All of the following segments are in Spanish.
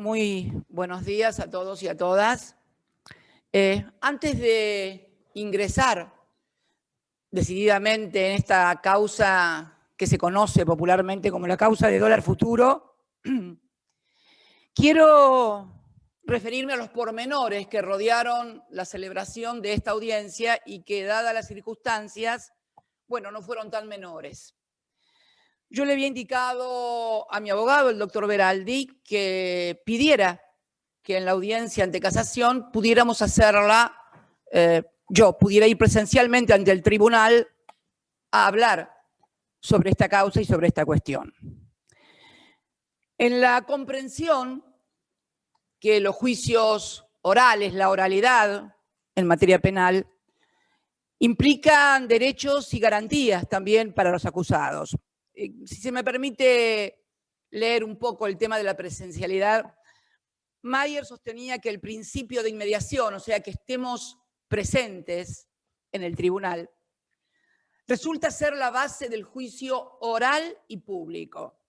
Muy buenos días a todos y a todas. Antes de ingresar decididamente en esta causa que se conoce popularmente como la causa de dólar futuro, quiero referirme a los pormenores que rodearon la celebración de esta audiencia y que, dadas las circunstancias, bueno, no fueron tan menores. Yo le había indicado a mi abogado, el doctor Veraldi, que pidiera que en la audiencia ante casación pudiéramos hacerla, yo pudiera ir presencialmente ante el tribunal a hablar sobre esta causa y sobre esta cuestión. En la comprensión que los juicios orales, la oralidad en materia penal, implican derechos y garantías también para los acusados. Si se me permite leer un poco el tema de la presencialidad, Mayer sostenía que el principio de inmediación, o sea, que estemos presentes en el tribunal, resulta ser la base del juicio oral y público,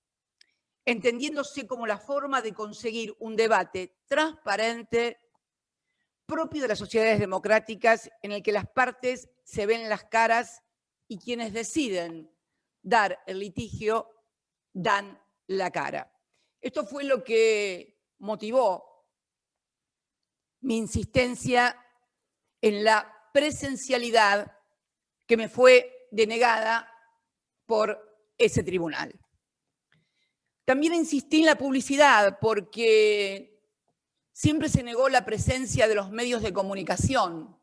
entendiéndose como la forma de conseguir un debate transparente propio de las sociedades democráticas en el que las partes se ven las caras y quienes deciden dar el litigio dan la cara. Esto fue lo que motivó mi insistencia en la presencialidad que me fue denegada por ese tribunal. También insistí en la publicidad porque siempre se negó la presencia de los medios de comunicación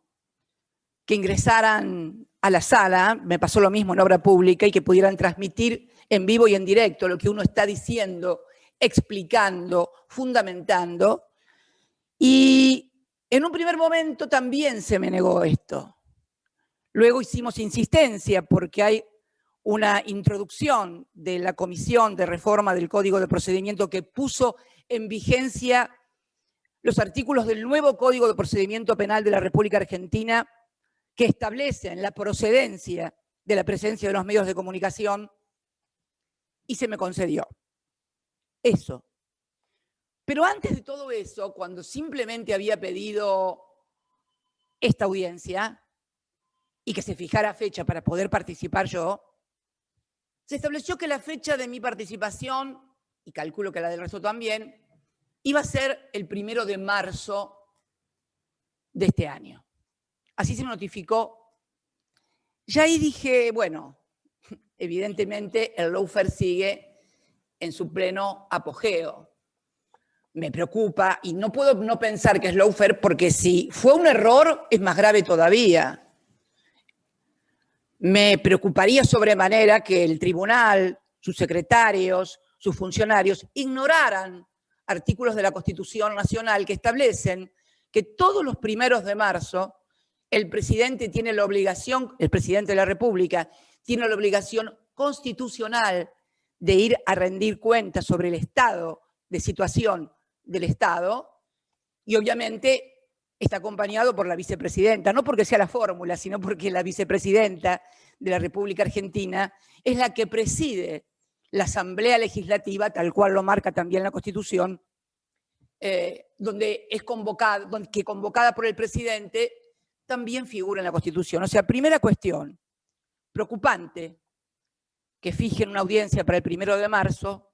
que ingresaran a la sala, me pasó lo mismo en obra pública, y que pudieran transmitir en vivo y en directo lo que uno está diciendo, explicando, fundamentando. Y en un primer momento también se me negó esto. Luego hicimos insistencia porque hay una introducción de la Comisión de Reforma del Código de Procedimiento que puso en vigencia los artículos del nuevo Código de Procedimiento Penal de la República Argentina que establecen la procedencia de la presencia de los medios de comunicación, y se me concedió eso. Pero antes de todo eso, cuando simplemente había pedido esta audiencia y que se fijara fecha para poder participar yo, se estableció que la fecha de mi participación, y calculo que la del resto también, iba a ser el 1 de marzo de este año. Así se me notificó. Ya ahí dije, bueno, evidentemente el lawfare sigue en su pleno apogeo. Me preocupa y no puedo no pensar que es lawfare porque si fue un error es más grave todavía. Me preocuparía sobremanera que el tribunal, sus secretarios, sus funcionarios ignoraran artículos de la Constitución Nacional que establecen que todos los 1 de marzo el presidente tiene la obligación, el presidente de la República tiene la obligación constitucional de ir a rendir cuentas sobre el estado de situación del Estado, y obviamente está acompañado por la vicepresidenta, no porque sea la fórmula, sino porque la vicepresidenta de la República Argentina es la que preside la Asamblea Legislativa, tal cual lo marca también la Constitución, donde es convocada, que convocada por el presidente también figura en la Constitución. O sea, primera cuestión, preocupante que fijen una audiencia para el 1 de marzo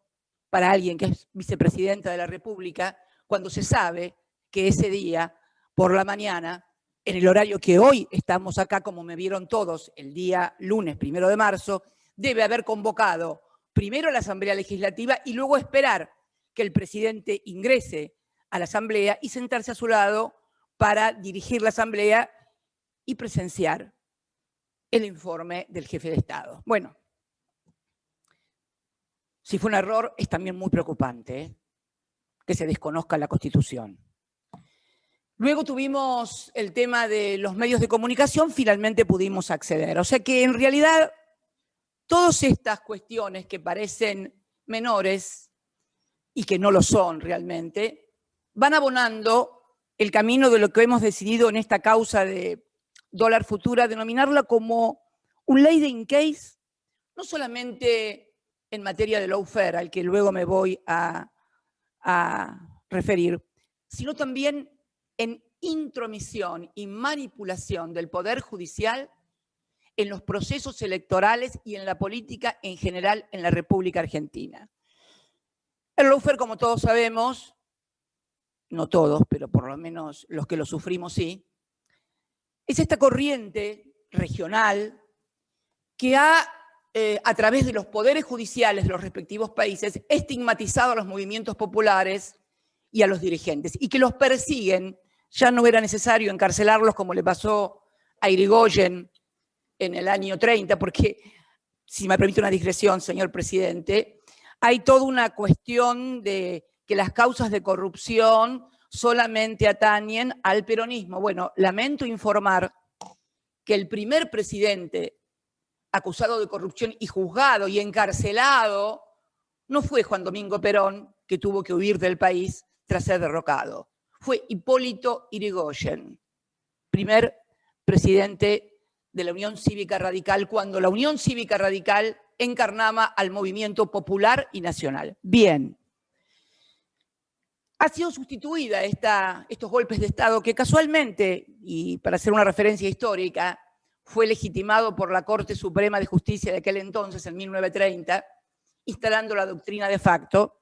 para alguien que es vicepresidenta de la República, cuando se sabe que ese día, por la mañana, en el horario que hoy estamos acá, como me vieron todos, el día lunes 1 de marzo, debe haber convocado primero la Asamblea Legislativa y luego esperar que el presidente ingrese a la Asamblea y sentarse a su lado para dirigir la Asamblea y presenciar el informe del jefe de Estado. Bueno, si fue un error, es también muy preocupante que se desconozca la Constitución. Luego tuvimos el tema de los medios de comunicación, finalmente pudimos acceder. O sea que en realidad todas estas cuestiones que parecen menores y que no lo son realmente, van abonando el camino de lo que hemos decidido en esta causa de dólar futura, denominarla como un ley de in case, no solamente en materia de lawfare, al que luego me voy a referir, sino también en intromisión y manipulación del Poder Judicial en los procesos electorales y en la política en general en la República Argentina. El lawfare, como todos sabemos, no todos, pero por lo menos los que lo sufrimos sí, es esta corriente regional que ha, a través de los poderes judiciales de los respectivos países, estigmatizado a los movimientos populares y a los dirigentes, y que los persiguen. Ya no era necesario encarcelarlos como le pasó a Irigoyen en el año 30, porque, si me permite una digresión, señor presidente, hay toda una cuestión de que las causas de corrupción solamente atañen al peronismo. Bueno, lamento informar que el primer presidente acusado de corrupción y juzgado y encarcelado no fue Juan Domingo Perón, que tuvo que huir del país tras ser derrocado. Fue Hipólito Yrigoyen, primer presidente de la Unión Cívica Radical, cuando la Unión Cívica Radical encarnaba al movimiento popular y nacional. Bien. Ha sido sustituida estos golpes de Estado que casualmente, y para hacer una referencia histórica, fue legitimado por la Corte Suprema de Justicia de aquel entonces, en 1930, instalando la doctrina de facto.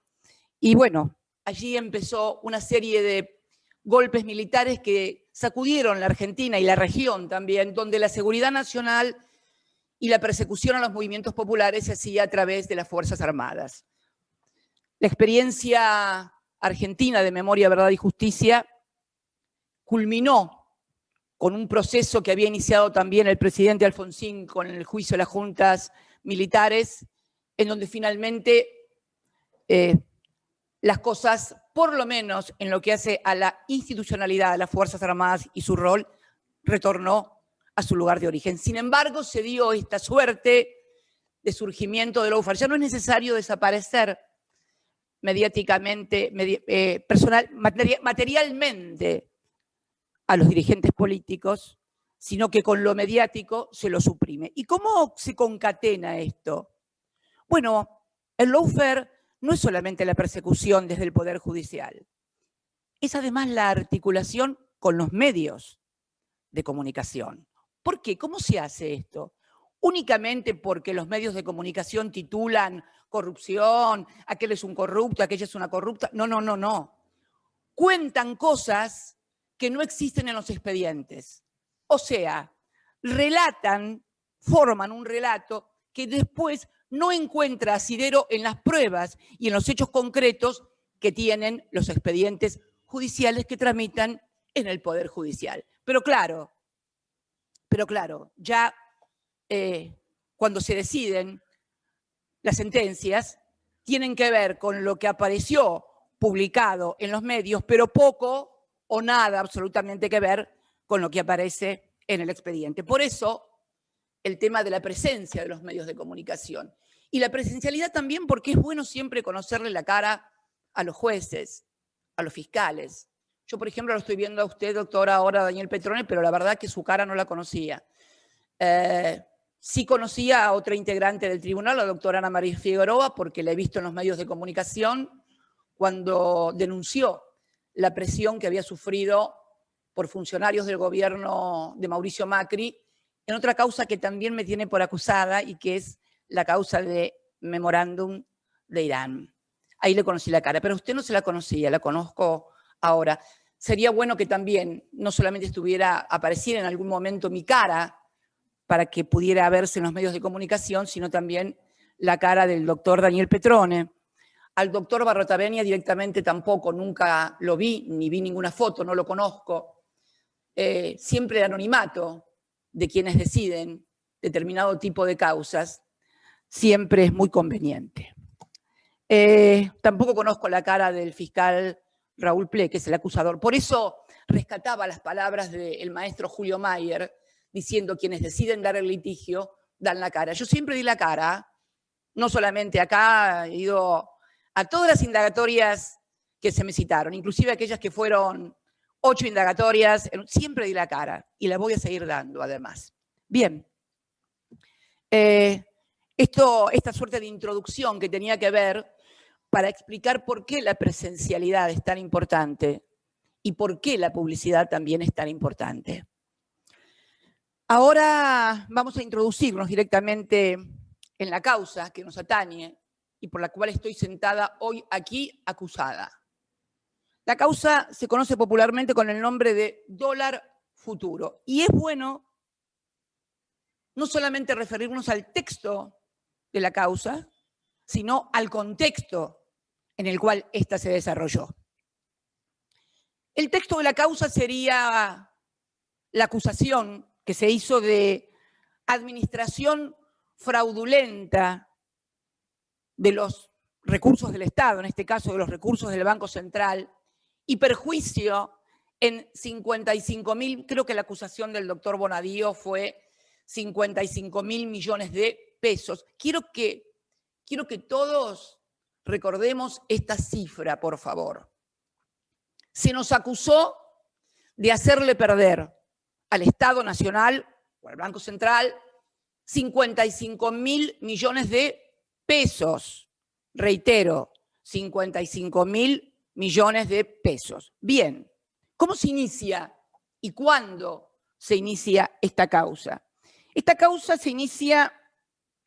Y bueno, allí empezó una serie de golpes militares que sacudieron la Argentina y la región también, donde la seguridad nacional y la persecución a los movimientos populares se hacía a través de las Fuerzas Armadas. La experiencia argentina de Memoria, Verdad y Justicia culminó con un proceso que había iniciado también el presidente Alfonsín con el juicio de las juntas militares, en donde finalmente las cosas, por lo menos en lo que hace a la institucionalidad de las Fuerzas Armadas y su rol, retornó a su lugar de origen. Sin embargo, se dio esta suerte de surgimiento del lawfare. Ya no es necesario desaparecer mediáticamente, materialmente a los dirigentes políticos, sino que con lo mediático se lo suprime. ¿Y cómo se concatena esto? Bueno, el lawfare no es solamente la persecución desde el Poder Judicial, es además la articulación con los medios de comunicación. ¿Por qué? ¿Cómo se hace esto? Únicamente porque los medios de comunicación titulan corrupción, aquel es un corrupto, aquella es una corrupta. No, no, no, no. Cuentan cosas que no existen en los expedientes. O sea, relatan, forman un relato que después no encuentra asidero en las pruebas y en los hechos concretos que tienen los expedientes judiciales que tramitan en el Poder Judicial. Pero claro, ya cuando se deciden las sentencias, tienen que ver con lo que apareció publicado en los medios, pero poco o nada absolutamente que ver con lo que aparece en el expediente. Por eso, el tema de la presencia de los medios de comunicación. Y la presencialidad también porque es bueno siempre conocerle la cara a los jueces, a los fiscales. Yo, por ejemplo, lo estoy viendo a usted, doctora, ahora Daniel Petrone, pero la verdad que su cara no la conocía. Sí conocía a otra integrante del tribunal, la doctora Ana María Figueroa, porque la he visto en los medios de comunicación cuando denunció la presión que había sufrido por funcionarios del gobierno de Mauricio Macri en otra causa que también me tiene por acusada y que es la causa de memorándum de Irán. Ahí le conocí la cara, pero usted no se la conocía, la conozco ahora. Sería bueno que también no solamente apareciera en algún momento mi cara para que pudiera verse en los medios de comunicación, sino también la cara del doctor Daniel Petrone. Al doctor Barrotavenia directamente tampoco, nunca lo vi, ni vi ninguna foto, no lo conozco. Siempre el anonimato de quienes deciden determinado tipo de causas siempre es muy conveniente. Tampoco conozco la cara del fiscal Raúl Ple, que es el acusador. Por eso rescataba las palabras del maestro Julio Mayer, diciendo quienes deciden dar el litigio, dan la cara. Yo siempre di la cara, no solamente acá, he ido a todas las indagatorias que se me citaron, inclusive aquellas que fueron 8 indagatorias, siempre di la cara y la voy a seguir dando además. Bien, esta suerte de introducción que tenía que ver para explicar por qué la presencialidad es tan importante y por qué la publicidad también es tan importante. Ahora vamos a introducirnos directamente en la causa que nos atañe y por la cual estoy sentada hoy aquí acusada. La causa se conoce popularmente con el nombre de dólar futuro y es bueno no solamente referirnos al texto de la causa, sino al contexto en el cual ésta se desarrolló. El texto de la causa sería la acusación que se hizo de administración fraudulenta de los recursos del Estado, en este caso de los recursos del Banco Central, y perjuicio en 55.000, creo que la acusación del doctor Bonadío fue 55.000 millones de pesos. Quiero que todos recordemos esta cifra, por favor. Se nos acusó de hacerle perder al Estado Nacional o al Banco Central 55.000 millones de pesos. Reitero, 55.000 millones de pesos. Bien, ¿cómo se inicia y cuándo se inicia esta causa? Esta causa se inicia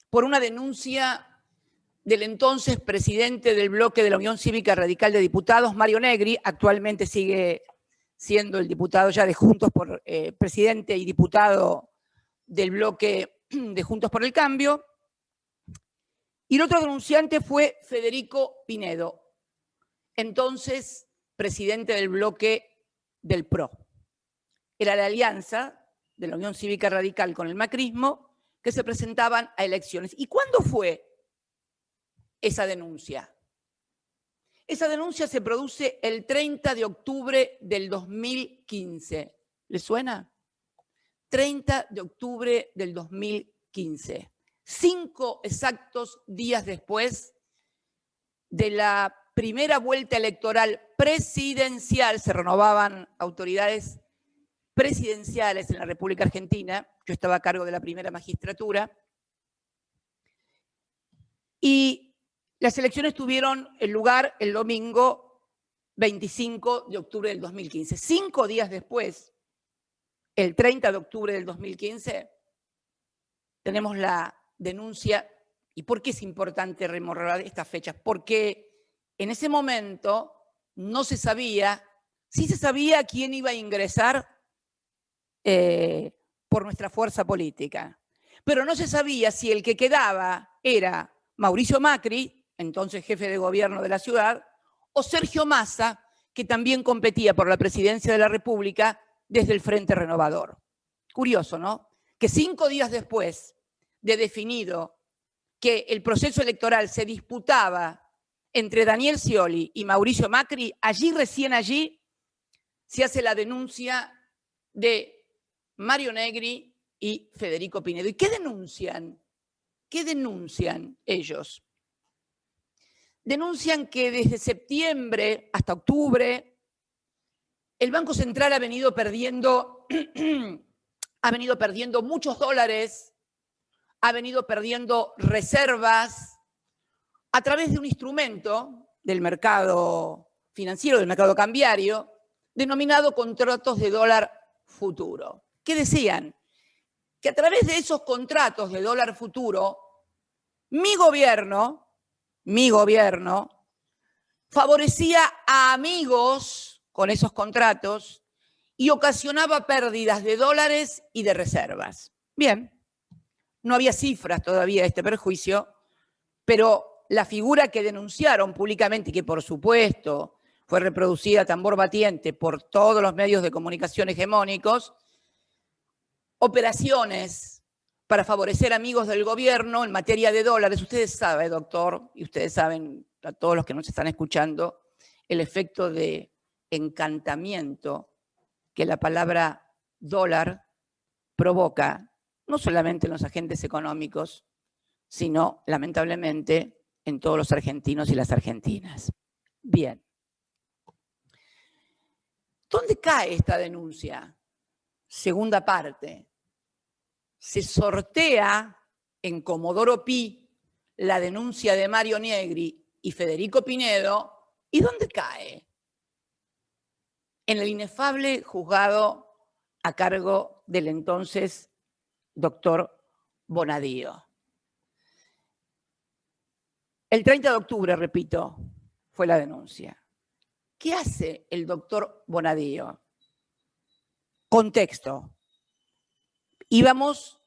por una denuncia del entonces presidente del bloque de la Unión Cívica Radical de Diputados, Mario Negri, actualmente sigue siendo el diputado ya de Juntos por presidente y diputado del bloque de Juntos por el Cambio. Y el otro denunciante fue Federico Pinedo, entonces presidente del bloque del PRO. Era la alianza de la Unión Cívica Radical con el macrismo que se presentaban a elecciones. ¿Y cuándo fue esa denuncia? Esa denuncia se produce el 30 de octubre del 2015. ¿Le suena? 30 de octubre del 2015. 5 exactos días después de la primera vuelta electoral presidencial, se renovaban autoridades presidenciales en la República Argentina. Yo estaba a cargo de la primera magistratura. Y las elecciones tuvieron lugar el domingo 25 de octubre del 2015. 5 días después, el 30 de octubre del 2015, tenemos la denuncia. ¿Y por qué es importante rememorar estas fechas? Porque en ese momento no se sabía, sí se sabía quién iba a ingresar por nuestra fuerza política, pero no se sabía si el que quedaba era Mauricio Macri, entonces jefe de gobierno de la ciudad, o Sergio Massa, que también competía por la presidencia de la República desde el Frente Renovador. Curioso, ¿no? Que 5 días después de definido que el proceso electoral se disputaba entre Daniel Scioli y Mauricio Macri, recién allí, se hace la denuncia de Mario Negri y Federico Pinedo. ¿Y qué denuncian? ¿Qué denuncian ellos? Denuncian que desde septiembre hasta octubre el Banco Central ha venido perdiendo muchos dólares, ha venido perdiendo reservas a través de un instrumento del mercado financiero, del mercado cambiario, denominado contratos de dólar futuro. ¿Qué decían? Que a través de esos contratos de dólar futuro, mi gobierno favorecía a amigos con esos contratos y ocasionaba pérdidas de dólares y de reservas. Bien, no había cifras todavía de este perjuicio, pero la figura que denunciaron públicamente y que por supuesto fue reproducida a tambor batiente por todos los medios de comunicación hegemónicos, operaciones para favorecer amigos del gobierno en materia de dólares. Ustedes saben, doctor, y ustedes saben, a todos los que nos están escuchando, el efecto de encantamiento que la palabra dólar provoca, no solamente en los agentes económicos, sino, lamentablemente, en todos los argentinos y las argentinas. Bien. ¿Dónde cae esta denuncia? Segunda parte. Se sortea en Comodoro Pi la denuncia de Mario Negri y Federico Pinedo, ¿y dónde cae? En el inefable juzgado a cargo del entonces doctor Bonadío. El 30 de octubre, repito, fue la denuncia. ¿Qué hace el doctor Bonadío? Contexto. Íbamos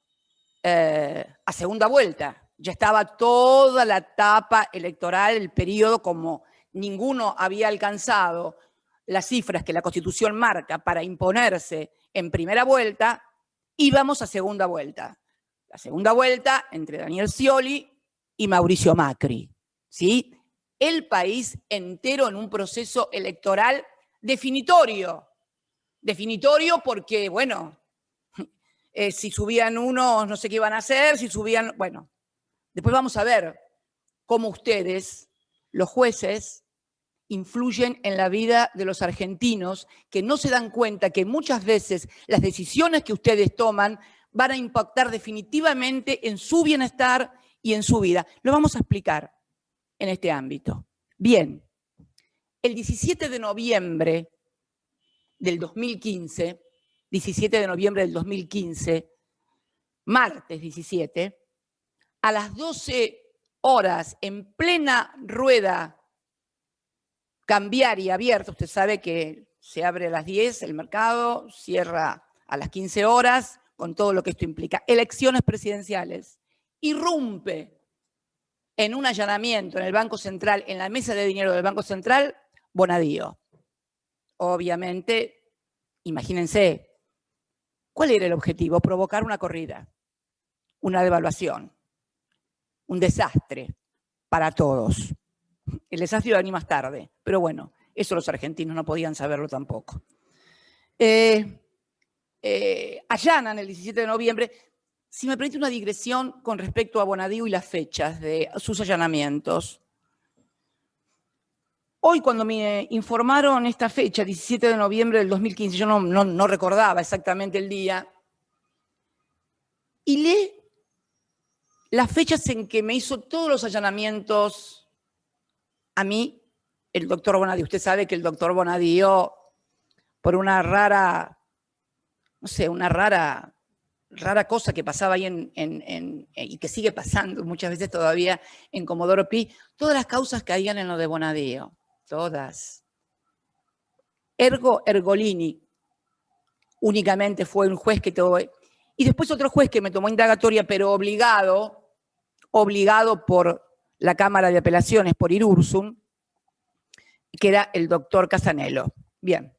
a segunda vuelta. Ya estaba toda la etapa electoral, el periodo, como ninguno había alcanzado las cifras que la Constitución marca para imponerse en primera vuelta, íbamos a segunda vuelta. La segunda vuelta entre Daniel Scioli y Mauricio Macri, ¿sí? El país entero en un proceso electoral definitorio. Definitorio porque, bueno, si subían unos, no sé qué iban a hacer, si subían, bueno. Después vamos a ver cómo ustedes, los jueces, influyen en la vida de los argentinos, que no se dan cuenta que muchas veces las decisiones que ustedes toman van a impactar definitivamente en su bienestar y en su vida. Lo vamos a explicar en este ámbito. Bien, el 17 de noviembre del 2015, 17 de noviembre del 2015, martes 17, a las 12 horas, en plena rueda cambiaria abierta, usted sabe que se abre a las 10 el mercado, cierra a las 15 horas, con todo lo que esto implica. Elecciones presidenciales. Irrumpe en un allanamiento en el Banco Central, en la mesa de dinero del Banco Central, Bonadío. Obviamente, imagínense, ¿cuál era el objetivo? Provocar una corrida, una devaluación, un desastre para todos. El desastre iba a venir más tarde, pero bueno, eso los argentinos no podían saberlo tampoco. Allanan el 17 de noviembre. Si me permite una digresión con respecto a Bonadío y las fechas de sus allanamientos. Hoy, cuando me informaron esta fecha, 17 de noviembre del 2015, yo no recordaba exactamente el día, y leí las fechas en que me hizo todos los allanamientos a mí, el doctor Bonadío. Usted sabe que el doctor Bonadío, por una rara, no sé, una rara cosa que pasaba ahí y que sigue pasando muchas veces todavía en Comodoro Pi, todas las causas caían en lo de Bonadío, todas. Ergo Ergolini únicamente fue un juez que tomó, y después otro juez que me tomó indagatoria, pero obligado por la Cámara de Apelaciones, por Irursum, que era el doctor Casanello. Bien,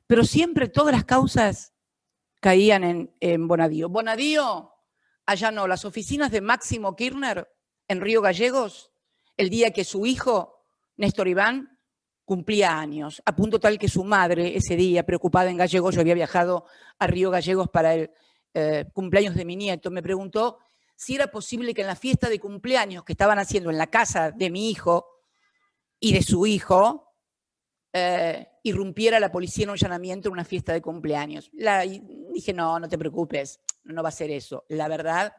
pero siempre todas las causas caían en Bonadío. Bonadío allanó las oficinas de Máximo Kirchner en Río Gallegos el día que su hijo, Néstor Iván, cumplía años, a punto tal que su madre ese día, preocupada en Gallegos, yo había viajado a Río Gallegos para el cumpleaños de mi nieto, me preguntó si era posible que en la fiesta de cumpleaños que estaban haciendo en la casa de mi hijo y de su hijo, irrumpiera la policía en un allanamiento en una fiesta de cumpleaños. Dije, no te preocupes, no va a ser eso. La verdad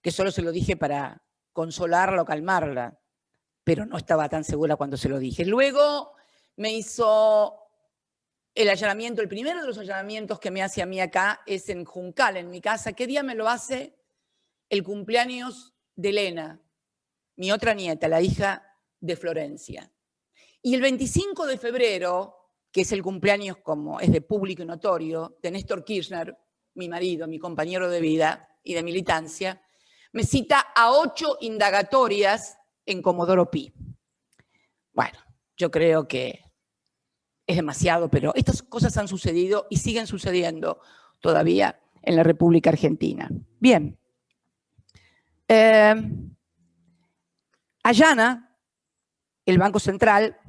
que solo se lo dije para consolarla o calmarla, pero no estaba tan segura cuando se lo dije. Luego me hizo el allanamiento, el primero de los allanamientos que me hace a mí acá es en Juncal, en mi casa. ¿Qué día me lo hace? El cumpleaños de Elena, mi otra nieta, la hija de Florencia. Y el 25 de febrero, que es el cumpleaños, como es de público y notorio, de Néstor Kirchner, mi marido, mi compañero de vida y de militancia, me cita a 8 indagatorias en Comodoro Pi. Bueno, yo creo que es demasiado, pero estas cosas han sucedido y siguen sucediendo todavía en la República Argentina. Bien. Allana el Banco Central,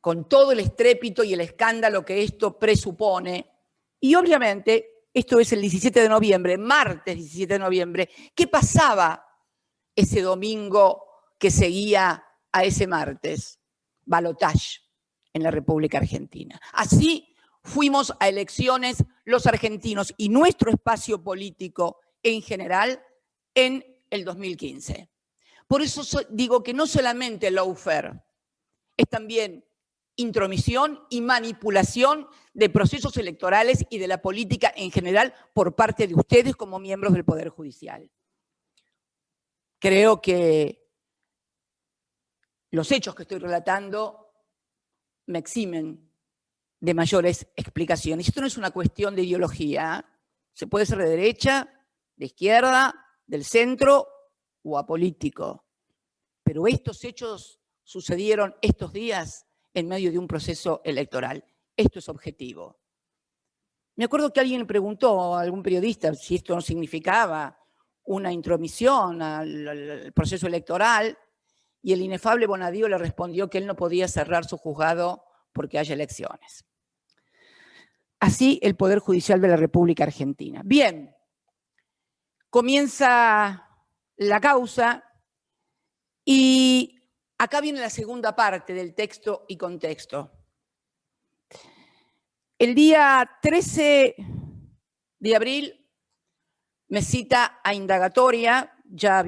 con todo el estrépito y el escándalo que esto presupone, y obviamente esto es el 17 de noviembre, martes 17 de noviembre. ¿Qué pasaba ese domingo que seguía a ese martes? Balotaje en la República Argentina. Así fuimos a elecciones los argentinos y nuestro espacio político en general en el 2015. Por eso digo que no solamente lawfare, es también intromisión y manipulación de procesos electorales y de la política en general por parte de ustedes como miembros del Poder Judicial. Creo que los hechos que estoy relatando me eximen de mayores explicaciones. Esto no es una cuestión de ideología. Se puede ser de derecha, de izquierda, del centro o apolítico. Pero estos hechos sucedieron estos días en medio de un proceso electoral. Esto es objetivo. Me acuerdo que alguien le preguntó a algún periodista si esto no significaba una intromisión al proceso electoral, y el inefable Bonadío le respondió que él no podía cerrar su juzgado porque haya elecciones. Así el Poder Judicial de la República Argentina. Bien, comienza la causa y acá viene la segunda parte del texto y contexto. El día 13 de abril me cita a indagatoria, ya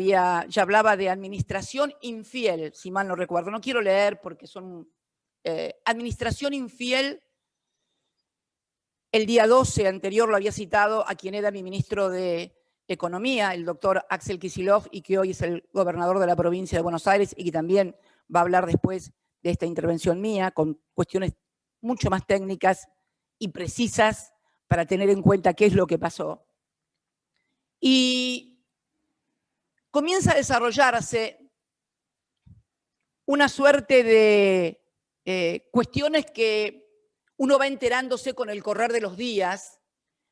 hablaba de administración infiel, si mal no recuerdo. No quiero leer porque son administración infiel. El día 12 anterior lo había citado a quien era mi ministro de Economía, el doctor Axel Kicillof, y que hoy es el gobernador de la provincia de Buenos Aires y que también va a hablar después de esta intervención mía con cuestiones mucho más técnicas y precisas para tener en cuenta qué es lo que pasó. Y comienza a desarrollarse una suerte de cuestiones que uno va enterándose con el correr de los días,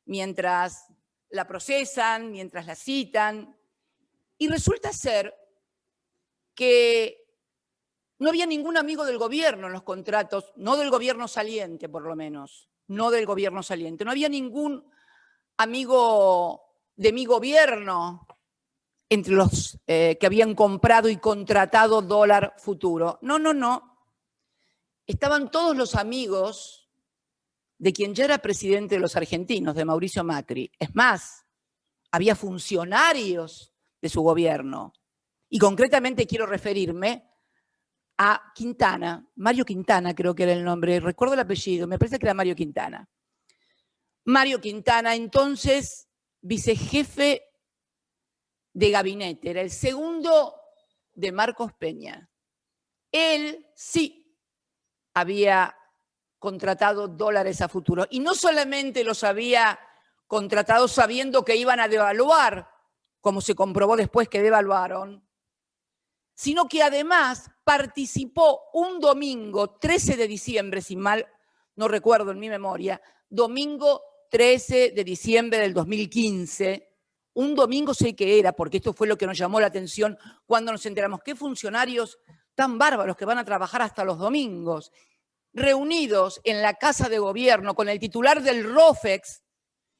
mientras la procesan, mientras la citan, y resulta ser que no había ningún amigo del gobierno en los contratos, no del gobierno saliente por lo menos, no del gobierno saliente, no había ningún amigo de mi gobierno entre los que habían comprado y contratado dólar futuro. No, no, no. Estaban todos los amigos de quien ya era presidente de los argentinos, de Mauricio Macri. Es más, había funcionarios de su gobierno. Y concretamente quiero referirme a Quintana, Mario Quintana creo que era el nombre, recuerdo el apellido, me parece que era Mario Quintana. Mario Quintana, entonces vicejefe de gabinete, era el segundo de Marcos Peña. Él sí había contratado dólares a futuro. Y no solamente los había contratado sabiendo que iban a devaluar, como se comprobó después que devaluaron, sino que además participó un domingo, 13 de diciembre, si mal no recuerdo en mi memoria, domingo 13 de diciembre del 2015, un domingo sé que era, porque esto fue lo que nos llamó la atención cuando nos enteramos, qué funcionarios tan bárbaros que van a trabajar hasta los domingos, reunidos en la Casa de Gobierno con el titular del ROFEX,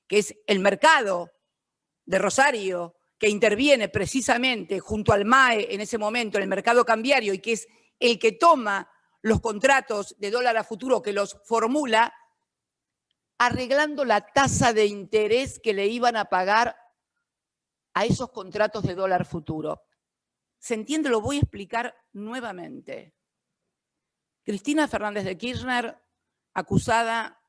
que es el mercado de Rosario, que interviene precisamente junto al MAE en ese momento en el mercado cambiario y que es el que toma los contratos de dólar a futuro, que los formula, arreglando la tasa de interés que le iban a pagar a esos contratos de dólar futuro. ¿Se entiende? Lo voy a explicar nuevamente. Cristina Fernández de Kirchner, acusada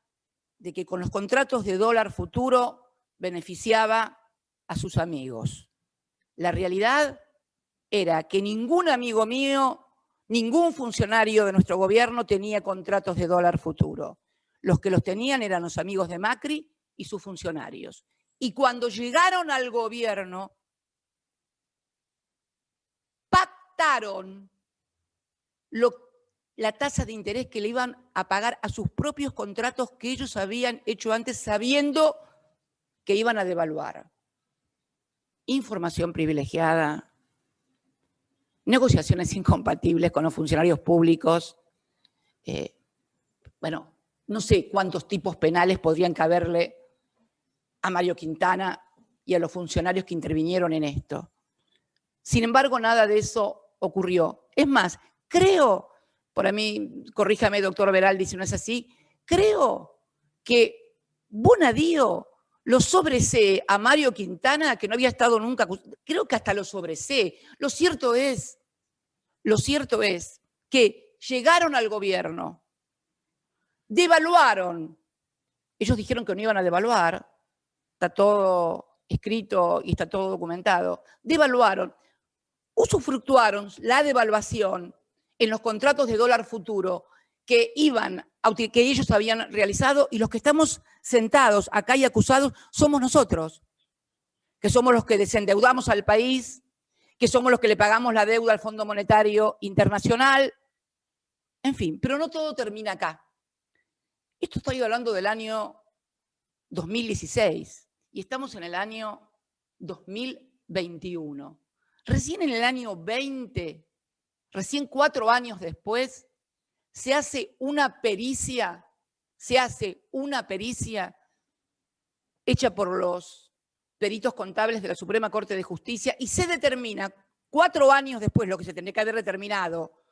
de que con los contratos de dólar futuro beneficiaba a sus amigos. La realidad era que ningún amigo mío, ningún funcionario de nuestro gobierno tenía contratos de dólar futuro. Los que los tenían eran los amigos de Macri y sus funcionarios. Y cuando llegaron al gobierno, pactaron la tasa de interés que le iban a pagar a sus propios contratos que ellos habían hecho antes sabiendo que iban a devaluar. Información privilegiada, negociaciones incompatibles con los funcionarios públicos. Bueno, no sé cuántos tipos penales podrían caberle a Mario Quintana y a los funcionarios que intervinieron en esto. Sin embargo, nada de eso ocurrió. Es más, creo, por mí, corríjame, doctor Veraldi, si no es así, creo que Bonadío lo sobresé a Mario Quintana, que no había estado nunca, creo que hasta lo sobresé. Lo cierto es que llegaron al gobierno, devaluaron. Ellos dijeron que no iban a devaluar, está todo escrito y está todo documentado. Devaluaron, usufructuaron la devaluación en los contratos de dólar futuro que ellos habían realizado, y los que estamos sentados acá y acusados somos nosotros, que somos los que desendeudamos al país, que somos los que le pagamos la deuda al Fondo Monetario Internacional, en fin, pero no todo termina acá. Esto estoy hablando del año 2016 y estamos en el año 2021. Recién en el año 20, recién 4 años después, se hace una pericia hecha por los peritos contables de la Suprema Corte de Justicia y se determina 4 años después, lo que se tendría que haber determinado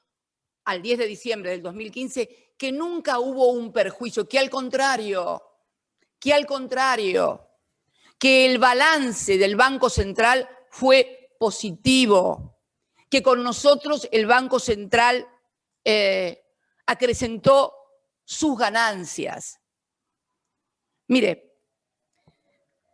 al 10 de diciembre del 2015, que nunca hubo un perjuicio, que al contrario, que el balance del Banco Central fue positivo, que con nosotros el Banco Central acrecentó sus ganancias. Mire,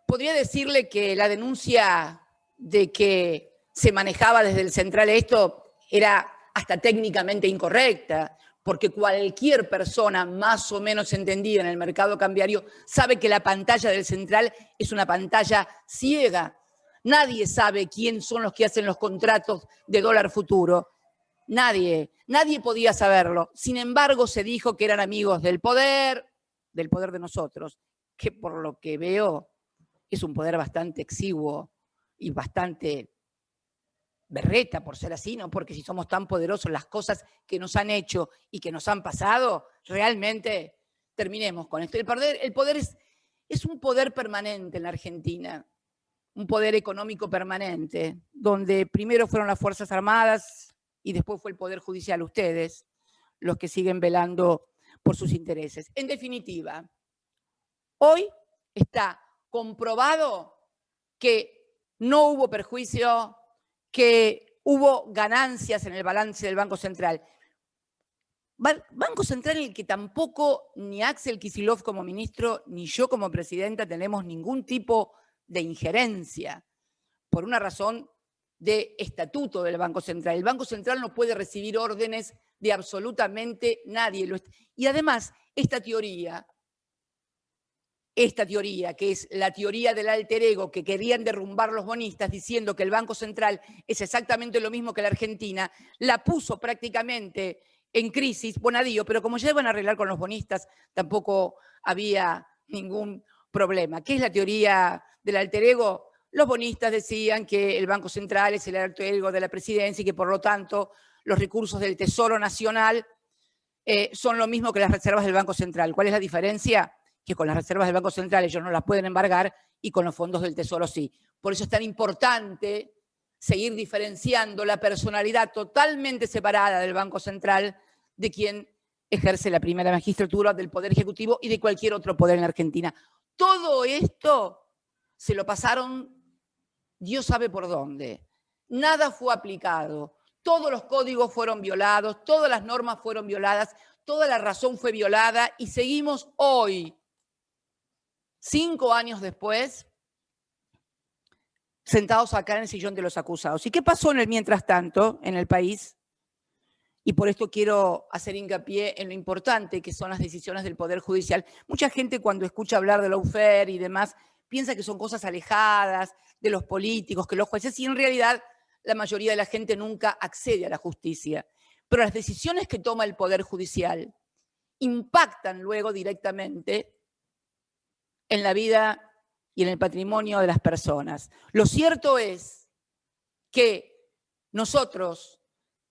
podría decirle que la denuncia de que se manejaba desde el central esto era hasta técnicamente incorrecta, porque cualquier persona más o menos entendida en el mercado cambiario sabe que la pantalla del central es una pantalla ciega. Nadie sabe quién son los que hacen los contratos de dólar futuro. Nadie podía saberlo. Sin embargo, se dijo que eran amigos del poder de nosotros, que por lo que veo es un poder bastante exiguo y bastante berreta, por ser así, ¿no? Porque si somos tan poderosos, las cosas que nos han hecho y que nos han pasado, realmente terminemos con esto. El poder es un poder permanente en la Argentina, un poder económico permanente, donde primero fueron las Fuerzas Armadas y después fue el Poder Judicial, ustedes, los que siguen velando por sus intereses. En definitiva, hoy está comprobado que no hubo perjuicio, que hubo ganancias en el balance del Banco Central. Banco Central en el que tampoco ni Axel Kicillof como ministro, ni yo como presidenta tenemos ningún tipo de injerencia, por una razón de estatuto del Banco Central. El Banco Central no puede recibir órdenes de absolutamente nadie. Y además, esta teoría, que es la teoría del alter ego que querían derrumbar los bonistas diciendo que el Banco Central es exactamente lo mismo que la Argentina, la puso prácticamente en crisis Bonadío, pero como ya iban a arreglar con los bonistas, tampoco había ningún problema. ¿Qué es la teoría del alter ego? Los bonistas decían que el Banco Central es el alter ego de la presidencia y que por lo tanto los recursos del Tesoro Nacional son lo mismo que las reservas del Banco Central. ¿Cuál es la diferencia? Que con las reservas del Banco Central ellos no las pueden embargar y con los fondos del Tesoro sí. Por eso es tan importante seguir diferenciando la personalidad totalmente separada del Banco Central de quien ejerce la primera magistratura del Poder Ejecutivo y de cualquier otro poder en la Argentina. Todo esto se lo pasaron Dios sabe por dónde. Nada fue aplicado. Todos los códigos fueron violados, todas las normas fueron violadas, toda la razón fue violada y seguimos hoy, 5 años después, sentados acá en el sillón de los acusados. ¿Y qué pasó en el mientras tanto en el país? Y por esto quiero hacer hincapié en lo importante que son las decisiones del Poder Judicial. Mucha gente cuando escucha hablar de lawfare y demás piensa que son cosas alejadas de los políticos, que los jueces, y en realidad la mayoría de la gente nunca accede a la justicia. Pero las decisiones que toma el Poder Judicial impactan luego directamente en la vida y en el patrimonio de las personas. Lo cierto es que nosotros,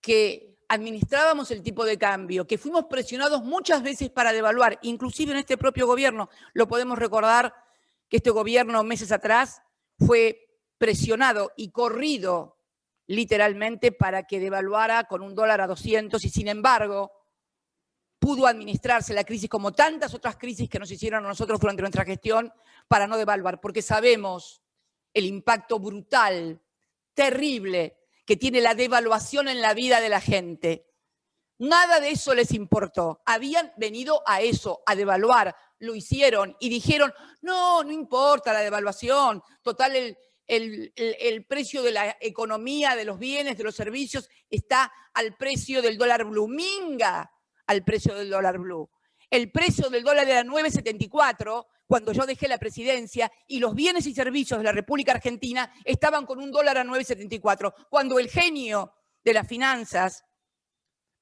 que administrábamos el tipo de cambio, que fuimos presionados muchas veces para devaluar, inclusive en este propio gobierno, lo podemos recordar que este gobierno meses atrás fue presionado y corrido literalmente para que devaluara con $1 a 200 y sin embargo pudo administrarse la crisis como tantas otras crisis que nos hicieron a nosotros durante nuestra gestión para no devaluar, porque sabemos el impacto brutal, terrible, que tiene la devaluación en la vida de la gente. Nada de eso les importó. Habían venido a eso, a devaluar. Lo hicieron y dijeron, no, no importa la devaluación. Total, el precio de la economía, de los bienes, de los servicios, está al precio del dólar blue. Minga al precio del dólar blue. El precio del dólar era 9,74 cuando yo dejé la presidencia y los bienes y servicios de la República Argentina estaban con un dólar a 9,74. Cuando el genio de las finanzas,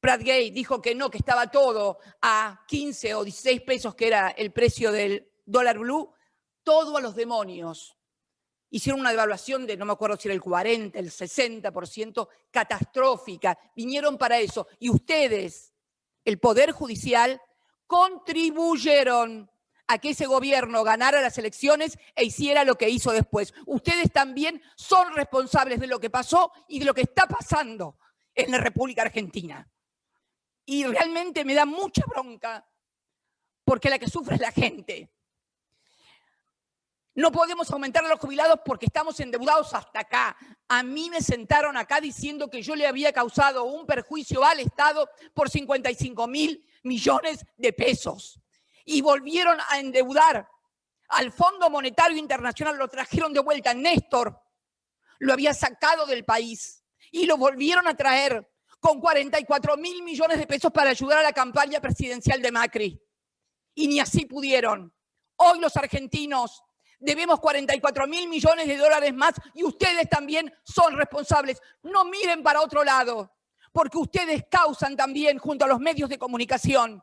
Pratt Gay, dijo que no, que estaba todo a 15 o 16 pesos, que era el precio del dólar blue, todo a los demonios. Hicieron una devaluación de, no me acuerdo si era el 40, el 60%, catastrófica. Vinieron para eso. Y ustedes, el Poder Judicial, contribuyeron a que ese gobierno ganara las elecciones e hiciera lo que hizo después. Ustedes también son responsables de lo que pasó y de lo que está pasando en la República Argentina. Y realmente me da mucha bronca porque la que sufre es la gente. No podemos aumentar a los jubilados porque estamos endeudados hasta acá. A mí me sentaron acá diciendo que yo le había causado un perjuicio al Estado por 55.000 millones de pesos. Y volvieron a endeudar al Fondo Monetario Internacional, lo trajeron de vuelta. Néstor lo había sacado del país y lo volvieron a traer con 44.000 millones de pesos para ayudar a la campaña presidencial de Macri. Y ni así pudieron. Hoy los argentinos debemos 44.000 millones de dólares más y ustedes también son responsables. No miren para otro lado, porque ustedes causan también, junto a los medios de comunicación,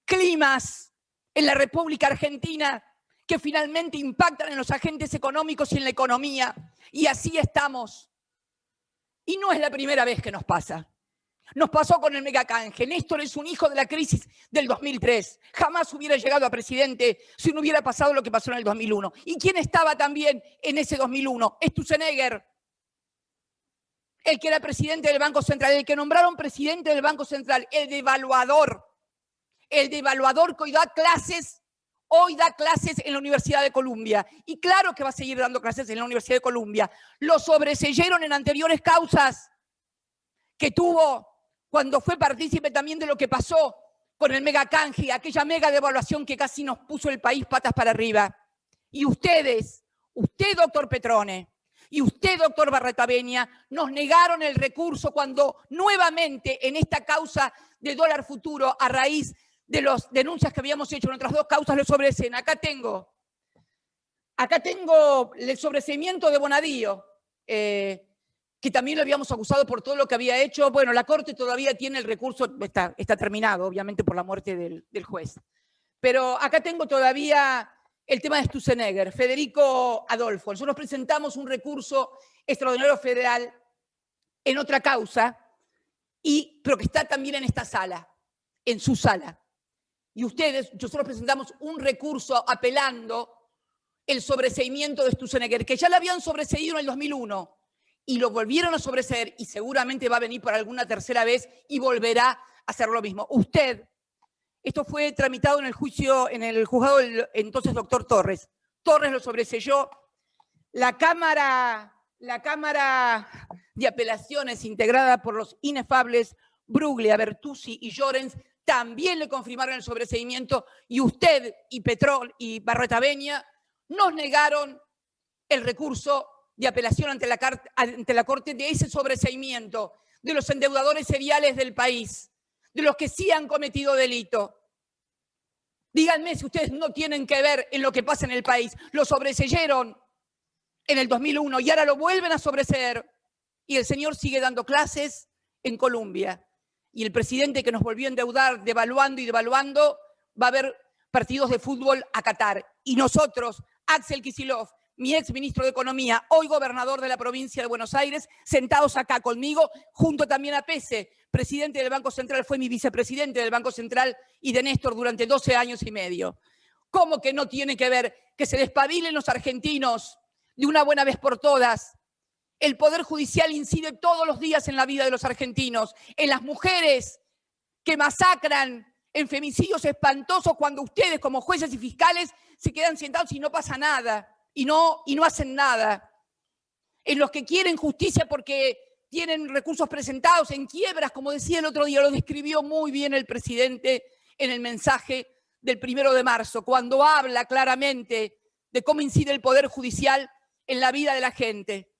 climas en la República Argentina que finalmente impactan en los agentes económicos y en la economía. Y así estamos. Y no es la primera vez que nos pasa. Nos pasó con el megacanje. Néstor es un hijo de la crisis del 2003. Jamás hubiera llegado a presidente si no hubiera pasado lo que pasó en el 2001. ¿Y quién estaba también en ese 2001? Sturzenegger, el que era presidente del Banco Central, el que nombraron presidente del Banco Central, el devaluador que hoy da clases en la Universidad de Columbia. Y claro que va a seguir dando clases en la Universidad de Columbia. Lo sobreseyeron en anteriores causas que tuvo cuando fue partícipe también de lo que pasó con el megacanje, aquella mega devaluación que casi nos puso el país patas para arriba. Y ustedes, usted, doctor Petrone, y usted, doctor Barretaveña, nos negaron el recurso cuando nuevamente en esta causa de dólar futuro, a raíz de las denuncias que habíamos hecho en otras dos causas, lo sobreseen. Acá tengo el sobreseimiento de Bonadío, que también lo habíamos acusado por todo lo que había hecho. Bueno, la Corte todavía tiene el recurso, está terminado, obviamente, por la muerte del juez. Pero acá tengo todavía el tema de Sturzenegger, Federico Adolfo. Nosotros presentamos un recurso extraordinario federal en otra causa, pero que está también en esta sala, en su sala. Y nosotros presentamos un recurso apelando el sobreseimiento de Sturzenegger, que ya lo habían sobreseído en el 2001 y lo volvieron a sobreseer y seguramente va a venir por alguna tercera vez y volverá a hacer lo mismo. Esto fue tramitado en el juicio, en el juzgado del entonces doctor Torres. Torres lo sobreseyó. La Cámara de Apelaciones, integrada por los inefables Bruglia, Bertuzzi y Llorens, también le confirmaron el sobreseimiento, y usted y Petrol y Barretaveña nos negaron el recurso de apelación ante la Corte de ese sobreseimiento de los endeudadores seriales del país, de los que sí han cometido delito. Díganme si ustedes no tienen que ver en lo que pasa en el país. Lo sobreseyeron en el 2001 y ahora lo vuelven a sobreseer, y el señor sigue dando clases en Colombia. Y el presidente que nos volvió a endeudar, devaluando y devaluando, va a ver partidos de fútbol a Qatar. Y nosotros, Axel Kicillof, mi ex ministro de Economía, hoy gobernador de la provincia de Buenos Aires, sentados acá conmigo, junto también a Pese, presidente del Banco Central, fue mi vicepresidente del Banco Central y de Néstor durante 12 años y medio. ¿Cómo que no tiene que ver? Que se despabilen los argentinos de una buena vez por todas. El Poder Judicial incide todos los días en la vida de los argentinos, en las mujeres que masacran en femicidios espantosos cuando ustedes como jueces y fiscales se quedan sentados y no pasa nada, y no hacen nada. En los que quieren justicia porque tienen recursos presentados en quiebras, como decía el otro día, lo describió muy bien el presidente en el mensaje del 1 de marzo, cuando habla claramente de cómo incide el Poder Judicial en la vida de la gente.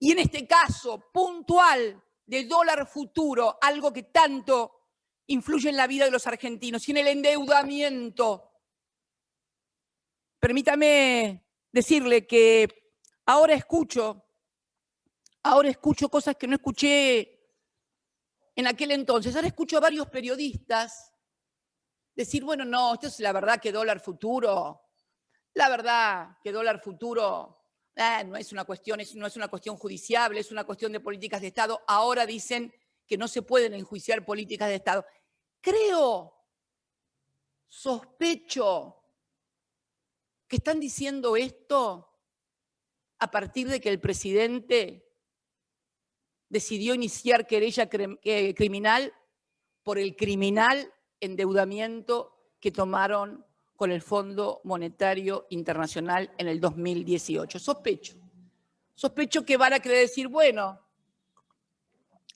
Y en este caso puntual del dólar futuro, algo que tanto influye en la vida de los argentinos, y en el endeudamiento. Permítame decirle que ahora escucho cosas que no escuché en aquel entonces. Ahora escucho a varios periodistas decir, bueno, no, esto es la verdad que dólar futuro, la verdad que dólar futuro no es una cuestión judiciable, es una cuestión de políticas de Estado. Ahora dicen que no se pueden enjuiciar políticas de Estado. Sospecho que están diciendo esto a partir de que el presidente decidió iniciar querella criminal por el criminal endeudamiento que tomaron con el Fondo Monetario Internacional en el 2018. Sospecho que van a querer decir, bueno,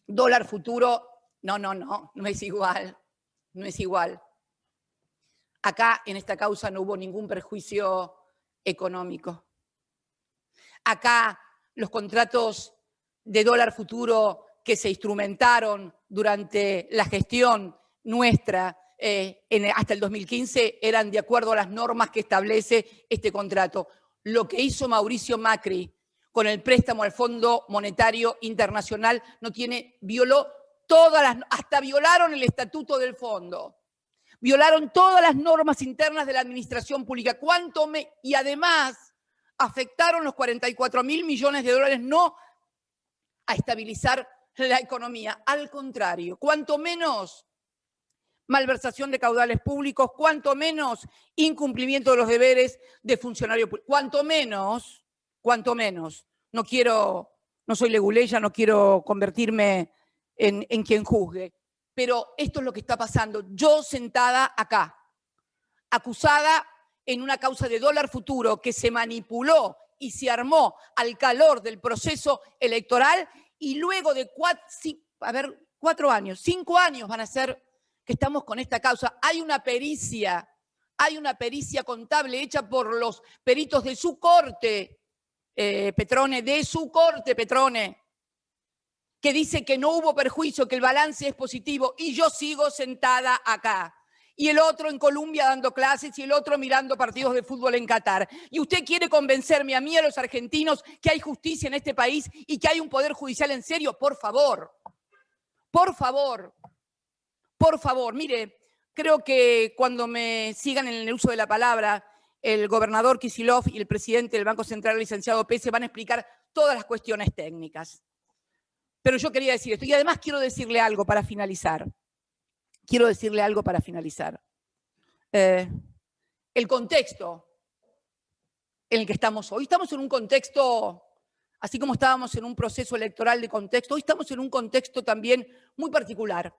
dólar futuro, no es igual, no es igual. Acá, en esta causa, no hubo ningún perjuicio económico. Acá, los contratos de dólar futuro que se instrumentaron durante la gestión nuestra hasta el 2015 eran de acuerdo a las normas que establece este contrato. Lo que hizo Mauricio Macri con el préstamo al Fondo Monetario Internacional hasta violaron el estatuto del fondo. Violaron todas las normas internas de la administración pública. Y además afectaron los 44.000 millones de dólares, no a estabilizar la economía. Al contrario, cuanto menos malversación de caudales públicos, cuanto menos incumplimiento de los deberes de funcionario público, cuanto menos, no soy leguleya, no quiero convertirme en quien juzgue, pero esto es lo que está pasando. Yo sentada acá, acusada en una causa de dólar futuro que se manipuló y se armó al calor del proceso electoral, y luego de 5 años van a ser que estamos con esta causa. Hay una pericia contable hecha por los peritos de su corte, Petrone, que dice que no hubo perjuicio, que el balance es positivo, y yo sigo sentada acá. Y el otro en Colombia dando clases, y el otro mirando partidos de fútbol en Qatar. Y usted quiere convencerme a mí, a los argentinos, que hay justicia en este país y que hay un poder judicial en serio. Por favor, mire, creo que cuando me sigan en el uso de la palabra, el gobernador Kicillof y el presidente del Banco Central, el licenciado Pese, van a explicar todas las cuestiones técnicas. Pero yo quería decir esto, y además quiero decirle algo para finalizar. El contexto en el que estamos hoy. Estamos en un contexto, así como estábamos en un proceso electoral de contexto, hoy estamos en un contexto también muy particular.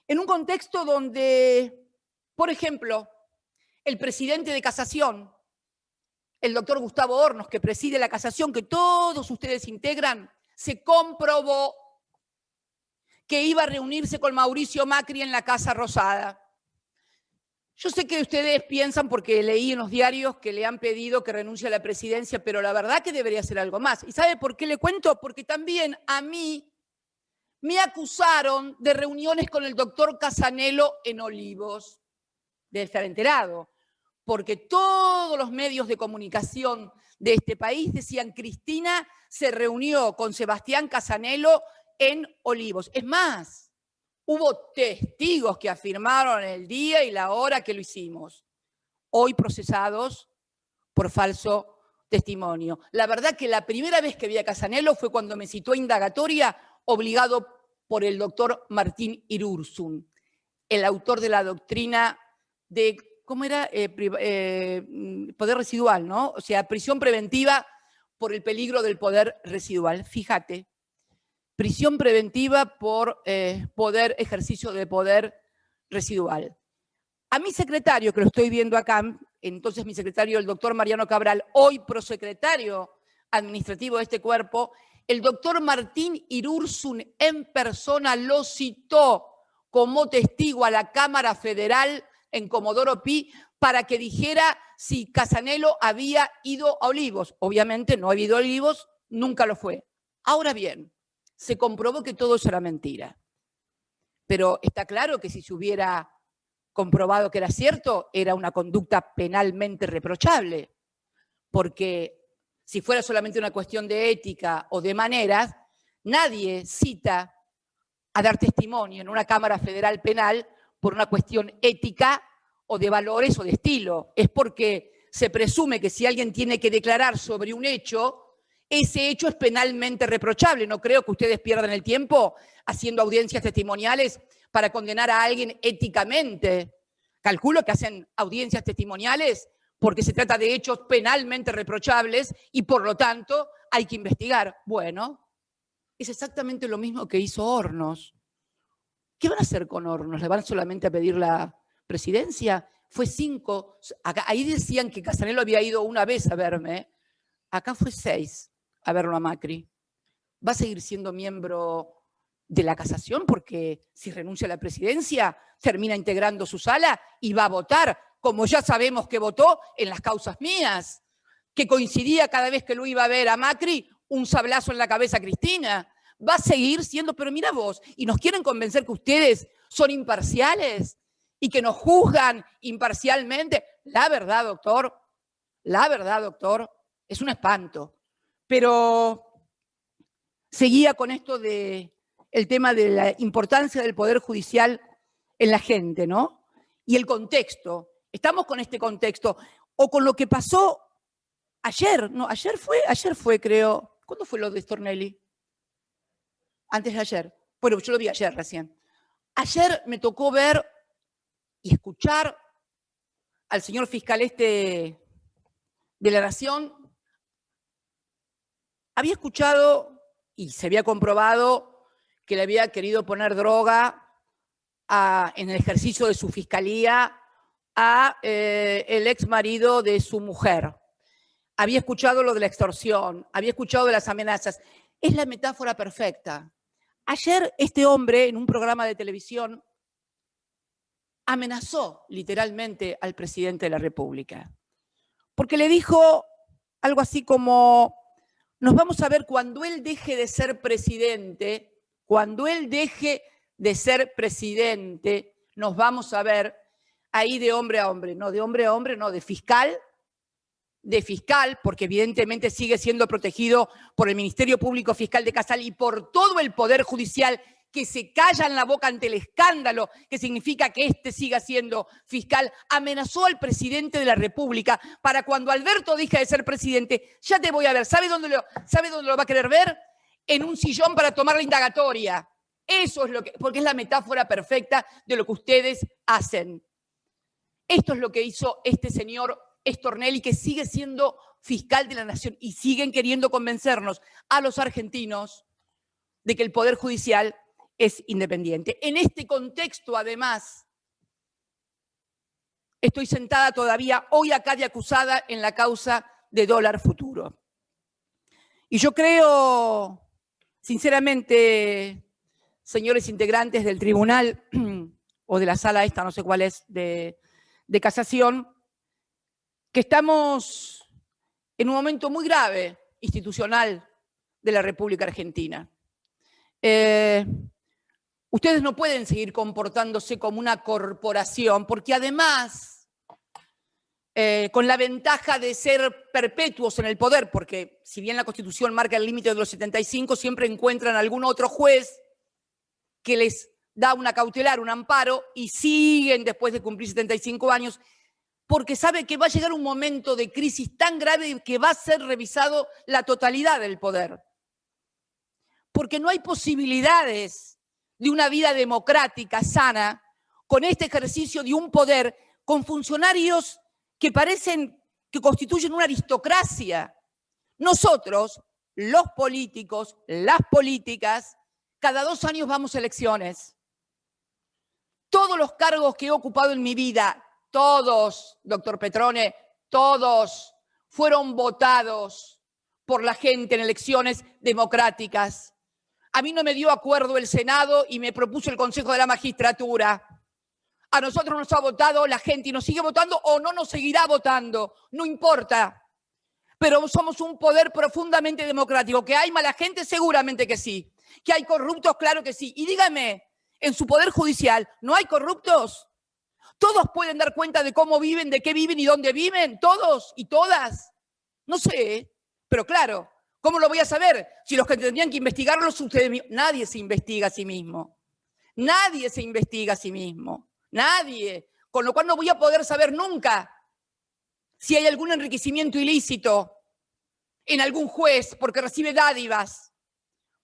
En un contexto donde, por ejemplo, el presidente de Casación, el doctor Gustavo Hornos, que preside la Casación, que todos ustedes integran, se comprobó que iba a reunirse con Mauricio Macri en la Casa Rosada. Yo sé que ustedes piensan, porque leí en los diarios que le han pedido que renuncie a la presidencia, pero la verdad que debería hacer algo más. ¿Y sabe por qué le cuento? Porque también a mí me acusaron de reuniones con el doctor Casanelo en Olivos. Debe estar enterado, porque todos los medios de comunicación de este país decían: Cristina se reunió con Sebastián Casanelo en Olivos. Es más, hubo testigos que afirmaron el día y la hora que lo hicimos, hoy procesados por falso testimonio. La verdad que la primera vez que vi a Casanelo fue cuando me citó a indagatoria, obligado por el doctor Martín Irurzun, el autor de la doctrina de, ¿cómo era? Poder residual, ¿no? O sea, prisión preventiva por el peligro del poder residual. Fíjate, prisión preventiva por ejercicio de poder residual. A mi secretario, que lo estoy viendo acá, entonces mi secretario, el doctor Mariano Cabral, hoy prosecretario administrativo de este cuerpo, el doctor Martín Irursun en persona lo citó como testigo a la Cámara Federal en Comodoro Pi para que dijera si Casanelo había ido a Olivos. Obviamente no ha ido a Olivos, nunca lo fue. Ahora bien, se comprobó que todo eso era mentira. Pero está claro que si se hubiera comprobado que era cierto, era una conducta penalmente reprochable. Porque si fuera solamente una cuestión de ética o de maneras, nadie cita a dar testimonio en una Cámara Federal Penal por una cuestión ética o de valores o de estilo. Es porque se presume que si alguien tiene que declarar sobre un hecho, ese hecho es penalmente reprochable. No creo que ustedes pierdan el tiempo haciendo audiencias testimoniales para condenar a alguien éticamente. Calculo que hacen audiencias testimoniales porque se trata de hechos penalmente reprochables y por lo tanto hay que investigar. Bueno, es exactamente lo mismo que hizo Hornos. ¿Qué van a hacer con Hornos? ¿Le van solamente a pedir la presidencia? Fue 5. Ahí decían que Casanelo había ido una vez a verme. Acá fue 6 a verlo a Macri. ¿Va a seguir siendo miembro de la casación? Porque si renuncia a la presidencia, termina integrando su sala y va a votar, como ya sabemos que votó en las causas mías, que coincidía cada vez que lo iba a ver a Macri, un sablazo en la cabeza a Cristina. Va a seguir siendo, pero mira vos, y nos quieren convencer que ustedes son imparciales y que nos juzgan imparcialmente. La verdad, doctor, es un espanto. Pero seguía con esto de el tema de la importancia del Poder Judicial en la gente, ¿no? Y el contexto. Estamos con este contexto. O con lo que pasó ayer, ¿no? Ayer fue, creo. ¿Cuándo fue lo de Stornelli? Antes de ayer. Bueno, yo lo vi ayer recién. Ayer me tocó ver y escuchar al señor fiscal de la Nación. Había escuchado y se había comprobado que le había querido poner droga en el ejercicio de su fiscalía a el ex marido de su mujer. Había escuchado lo de la extorsión, había escuchado de las amenazas. Es la metáfora perfecta. Ayer este hombre en un programa de televisión amenazó literalmente al presidente de la República. Porque le dijo algo así como: nos vamos a ver cuando él deje de ser presidente, nos vamos a ver ahí de hombre a hombre, no, de fiscal, porque evidentemente sigue siendo protegido por el Ministerio Público Fiscal de Casal y por todo el Poder Judicial, que se callan la boca ante el escándalo que significa que siga siendo fiscal. Amenazó al presidente de la República para cuando Alberto deje de ser presidente, ya te voy a ver. ¿Sabe dónde lo va a querer ver? En un sillón para tomar la indagatoria. Eso es porque es la metáfora perfecta de lo que ustedes hacen. Esto es lo que hizo este señor Stornelli, que sigue siendo fiscal de la Nación, y siguen queriendo convencernos a los argentinos de que el Poder Judicial es independiente. En este contexto, además, estoy sentada todavía hoy acá de acusada en la causa de Dólar Futuro. Y yo creo, sinceramente, señores integrantes del tribunal o de la sala esta, no sé cuál es, de casación, que estamos en un momento muy grave institucional de la República Argentina. Ustedes no pueden seguir comportándose como una corporación, porque además, con la ventaja de ser perpetuos en el poder, porque si bien la Constitución marca el límite de los 75, siempre encuentran algún otro juez que les da una cautelar, un amparo, y siguen después de cumplir 75 años, porque sabe que va a llegar un momento de crisis tan grave que va a ser revisado la totalidad del poder. Porque no hay posibilidades de una vida democrática, sana, con este ejercicio de un poder, con funcionarios que parecen que constituyen una aristocracia. Nosotros, los políticos, las políticas, Cada 2 años vamos a elecciones. Todos los cargos que he ocupado en mi vida, todos, doctor Petrone, todos fueron votados por la gente en elecciones democráticas. A mí no me dio acuerdo el Senado y me propuso el Consejo de la Magistratura. A nosotros nos ha votado la gente y nos sigue votando o no nos seguirá votando, no importa. Pero somos un poder profundamente democrático. ¿Que hay mala gente? Seguramente que sí. ¿Que hay corruptos? Claro que sí. Y dígame, en su poder judicial, ¿no hay corruptos? ¿Todos pueden dar cuenta de cómo viven, de qué viven y dónde viven? ¿Todos y todas? No sé, pero claro, ¿cómo lo voy a saber? Si los que tendrían que investigarlos ustedes mismos. Nadie se investiga a sí mismo. Nadie se investiga a sí mismo. Nadie. Con lo cual no voy a poder saber nunca si hay algún enriquecimiento ilícito en algún juez porque recibe dádivas,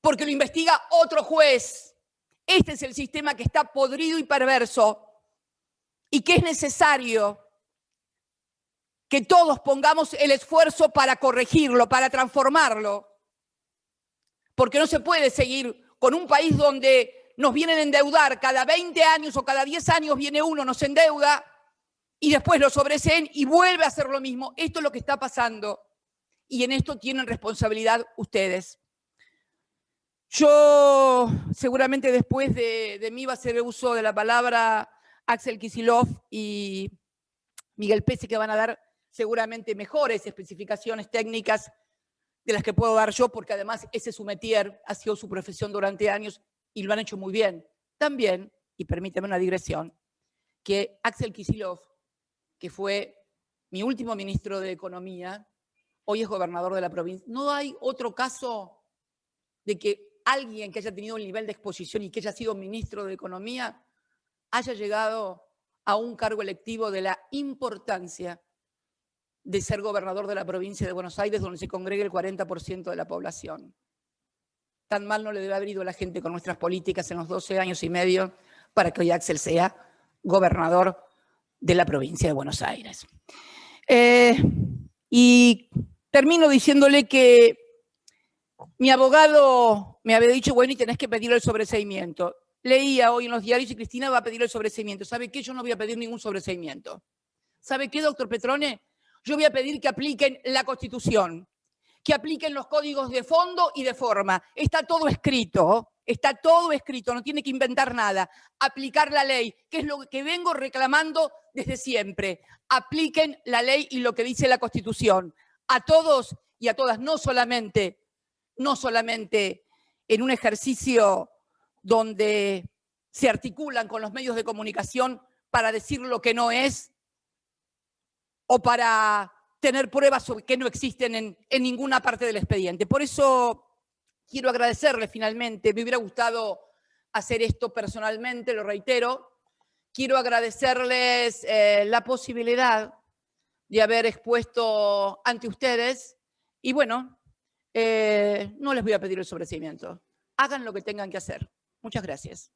porque lo investiga otro juez. Este es el sistema que está podrido y perverso y que es necesario que todos pongamos el esfuerzo para corregirlo, para transformarlo. Porque no se puede seguir con un país donde nos vienen a endeudar cada 20 años o cada 10 años viene uno, nos endeuda y después lo sobreseen y vuelve a hacer lo mismo. Esto es lo que está pasando y en esto tienen responsabilidad ustedes. Yo seguramente después de mí va a hacer uso de la palabra Axel Kicillof y Miguel Pese, que van a dar seguramente mejores especificaciones técnicas de las que puedo dar yo, porque además ese es su métier, ha sido su profesión durante años y lo han hecho muy bien. También, y permíteme una digresión, que Axel Kicillof, que fue mi último ministro de Economía, hoy es gobernador de la provincia. No hay otro caso de que alguien que haya tenido el nivel de exposición y que haya sido ministro de Economía haya llegado a un cargo electivo de la importancia de ser gobernador de la provincia de Buenos Aires, donde se congrega el 40% de la población. Tan mal no le debe haber ido a la gente con nuestras políticas en los 12 años y medio para que hoy Axel sea gobernador de la provincia de Buenos Aires. Y termino diciéndole que mi abogado me había dicho, bueno, y tenés que pedir el sobreseimiento. Leía hoy en los diarios y Cristina va a pedir el sobreseimiento. ¿Sabe qué? Yo no voy a pedir ningún sobreseimiento. ¿Sabe qué, doctor Petrone? Yo voy a pedir que apliquen la Constitución, que apliquen los códigos de fondo y de forma. Está todo escrito, no tiene que inventar nada. Aplicar la ley, que es lo que vengo reclamando desde siempre. Apliquen la ley y lo que dice la Constitución. A todos y a todas, no solamente en un ejercicio donde se articulan con los medios de comunicación para decir lo que no es o para tener pruebas que no existen en ninguna parte del expediente. Por eso quiero agradecerle finalmente, me hubiera gustado hacer esto personalmente, lo reitero, quiero agradecerles la posibilidad de haber expuesto ante ustedes y bueno, no les voy a pedir el sobreseimiento. Hagan lo que tengan que hacer. Muchas gracias.